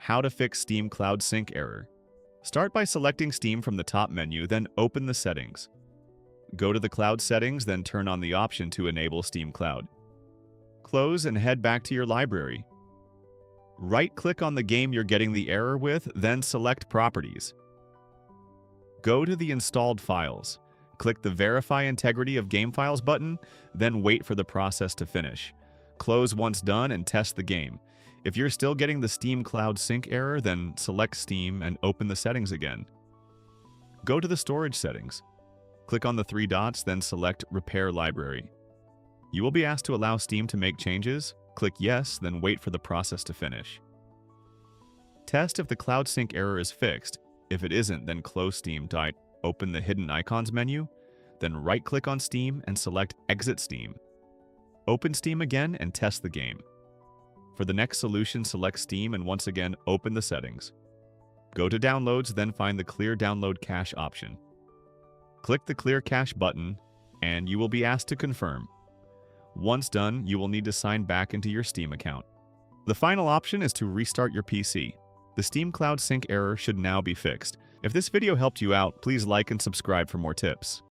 How to fix Steam Cloud Sync error. Start by selecting Steam from the top menu, then open the settings. Go to the cloud settings, then turn on the option to enable Steam Cloud. Close and head back to your library. Right-click on the game you're getting the error with, then select Properties. Go to the installed files. Click the Verify Integrity of Game Files button, then wait for the process to finish. Close once done and test the game. If you're still getting the Steam Cloud Sync error, then select Steam and open the settings again. Go to the storage settings. Click on the three dots, then select Repair Library. You will be asked to allow Steam to make changes. Click Yes, then wait for the process to finish. Test if the Cloud Sync error is fixed. If it isn't, then close Steam. Open the Hidden Icons menu, then right-click on Steam and select Exit Steam. Open Steam again and test the game. For the next solution, select Steam and once again open the settings. Go to Downloads, then find the Clear Download Cache option. Click the Clear Cache button, and you will be asked to confirm. Once done, you will need to sign back into your Steam account. The final option is to restart your PC. The Steam Cloud Sync error should now be fixed. If this video helped you out, please like and subscribe for more tips.